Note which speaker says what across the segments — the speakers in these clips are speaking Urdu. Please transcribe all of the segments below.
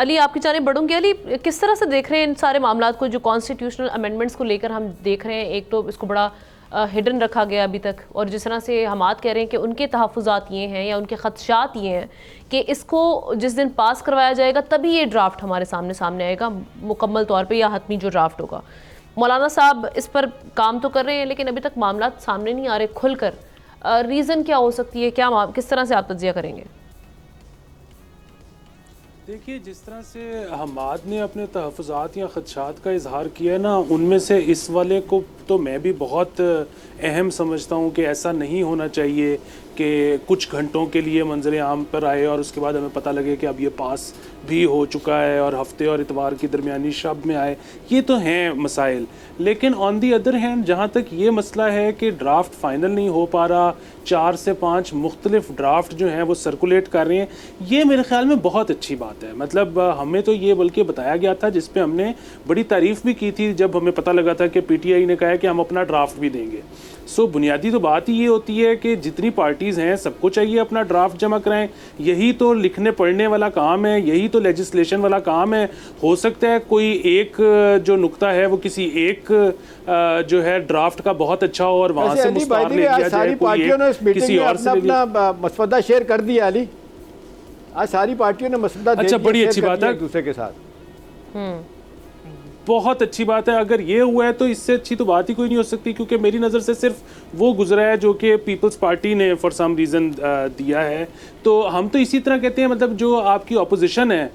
Speaker 1: علی آپ کی جانب بڑھوں گی. علی کس طرح سے دیکھ رہے ہیں ان سارے معاملات کو جو کانسٹیٹیوشنل امینڈمنٹس کو لے کر ہم دیکھ رہے ہیں؟ ایک تو اس کو بڑا ہڈن رکھا گیا ابھی تک، اور جس طرح سے حماد کہہ رہے ہیں کہ ان کے تحفظات یہ ہیں یا ان کے خدشات یہ ہیں کہ اس کو جس دن پاس کروایا جائے گا تبھی یہ ڈرافٹ ہمارے سامنے آئے گا مکمل طور پہ، یا حتمی جو ڈرافٹ ہوگا. مولانا صاحب اس پر کام تو کر رہے ہیں لیکن ابھی تک معاملات سامنے نہیں آ رہے کھل کر. ریزن کیا ہو سکتی ہے؟ کس طرح سے آپ تجزیہ کریں گے؟
Speaker 2: دیکھیے، جس طرح سے حماد نے اپنے تحفظات یا خدشات کا اظہار کیا ہے نا، ان میں سے اس والے کو تو میں بھی بہت اہم سمجھتا ہوں کہ ایسا نہیں ہونا چاہیے کہ کچھ گھنٹوں کے لیے منظر عام پر آئے اور اس کے بعد ہمیں پتہ لگے کہ اب یہ پاس بھی ہو چکا ہے اور ہفتے اور اتوار کی درمیانی شب میں آئے. یہ تو ہیں مسائل، لیکن آن دی ادر ہینڈ جہاں تک یہ مسئلہ ہے کہ ڈرافٹ فائنل نہیں ہو پا رہا، 4 سے 5 مختلف ڈرافٹ جو ہیں وہ سرکولیٹ کر رہے ہیں، یہ میرے خیال میں بہت اچھی بات ہے. مطلب ہمیں تو یہ بلکہ بتایا گیا تھا، جس پہ ہم نے بڑی تعریف بھی کی تھی جب ہمیں پتہ لگا تھا کہ پی ٹی آئی نے کہا ہے کہ ہم اپنا ڈرافٹ بھی دیں گے. بنیادی تو بات ہی یہ ہوتی ہے کہ جتنی پارٹیز ہیں سب کو چاہیے اپنا ڈرافٹ جمع کرائیں. یہی تو لکھنے پڑھنے والا کام ہے، یہی تو لیجسلیشن والا کام ہے. ہو سکتا ہے کوئی ایک جو نقطہ ہے وہ کسی ایک جو ہے ڈرافٹ کا بہت اچھا ہو اور وہاں سے مستعار لے لیا جائے، کوئی ایک کسی اور سے لے لیا.
Speaker 3: اپنا مسودہ شیئر کر دیا علی، آج ساری پارٹیوں نے مسودہ
Speaker 2: اچھا، بڑی اچھی بات ہے
Speaker 3: ایک دوسرے کے ساتھ.
Speaker 2: بہت اچھی بات ہے. اگر یہ ہوا ہے تو اس سے اچھی تو بات ہی کوئی نہیں ہو سکتی، کیونکہ میری نظر سے صرف وہ گزرا ہے جو کہ پیپلز پارٹی نے فار سم ریزن دیا ہے. تو ہم تو اسی طرح کہتے ہیں، مطلب جو آپ کی اپوزیشن ہے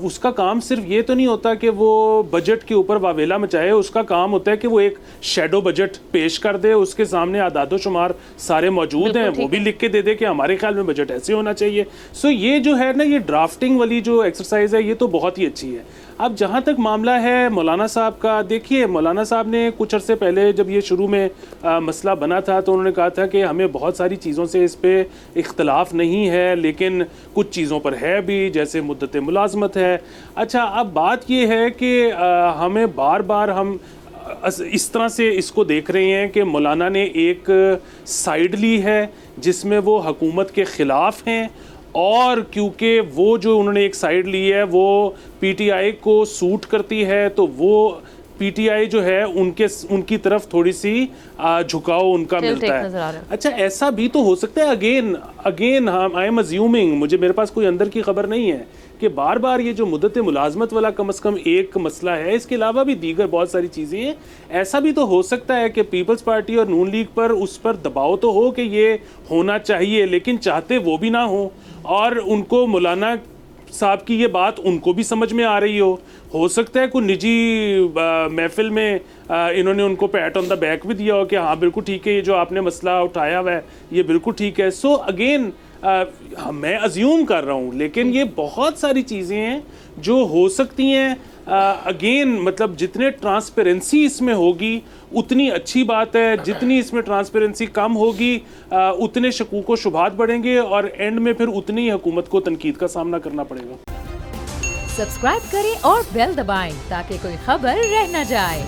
Speaker 2: اس کا کام صرف یہ تو نہیں ہوتا کہ وہ بجٹ کے اوپر واویلا مچائے. اس کا کام ہوتا ہے کہ وہ ایک شیڈو بجٹ پیش کر دے، اس کے سامنے اعداد و شمار سارے موجود ہیں، وہ بھی لکھ کے دے دے کہ ہمارے خیال میں بجٹ ایسے ہونا چاہیے. یہ جو ہے نا، یہ ڈرافٹنگ والی جو ایکسرسائز ہے یہ تو بہت ہی اچھی ہے. اب جہاں تک معاملہ ہے مولانا صاحب کا، دیکھیے مولانا صاحب نے کچھ عرصے پہلے جب یہ شروع میں مسئلہ بنا تھا تو انہوں نے کہا تھا کہ ہمیں بہت ساری چیزوں سے اس پہ اختلاف نہیں ہے، لیکن کچھ چیزوں پر ہے بھی، جیسے مدت ملازمت ہے. اچھا، اب بات یہ ہے کہ ہمیں بار بار ہم اس طرح سے اس کو دیکھ رہے ہیں کہ مولانا نے ایک سائیڈ لی ہے جس میں وہ حکومت کے خلاف ہیں، اور کیونکہ وہ جو انہوں نے ایک سائیڈ لی ہے وہ پی ٹی آئی کو سوٹ کرتی ہے، تو وہ پی ٹی آئی جو ہے ان کی طرف تھوڑی سی جھکاؤ ان کا ملتا ہے. اچھا، ایسا بھی تو ہو سکتا ہے، اگین آئی ایم ازیومنگ، میرے پاس کوئی اندر کی خبر نہیں ہے، کہ بار بار یہ جو مدت ملازمت والا کم از کم ایک مسئلہ ہے، اس کے علاوہ بھی دیگر بہت ساری چیزیں ہیں. ایسا بھی تو ہو سکتا ہے کہ پیپلز پارٹی اور نون لیگ پر اس پر دباؤ تو ہو کہ یہ ہونا چاہیے، لیکن چاہتے وہ بھی نہ ہوں، اور ان کو مولانا صاحب کی یہ بات ان کو بھی سمجھ میں آ رہی ہو سکتا ہے کوئی نجی محفل میں انہوں نے ان کو پیٹ آن دا بیک بھی دیا ہو کہ ہاں بالکل ٹھیک ہے، یہ جو آپ نے مسئلہ اٹھایا ہوا ہے یہ بالکل ٹھیک ہے. اگین میں ازیوم کر رہا ہوں، لیکن یہ بہت ساری چیزیں ہیں جو ہو سکتی ہیں. اگین مطلب جتنے ٹرانسپیرنسی اس میں ہوگی اتنی اچھی بات ہے، جتنی اس میں ٹرانسپیرنسی کم ہوگی اتنے شکوک و شبہات بڑھیں گے، اور اینڈ میں پھر اتنی حکومت کو تنقید کا سامنا کرنا پڑے گا.
Speaker 4: سبسکرائب کریں اور بیل دبائیں تاکہ کوئی خبر رہ نہ جائے.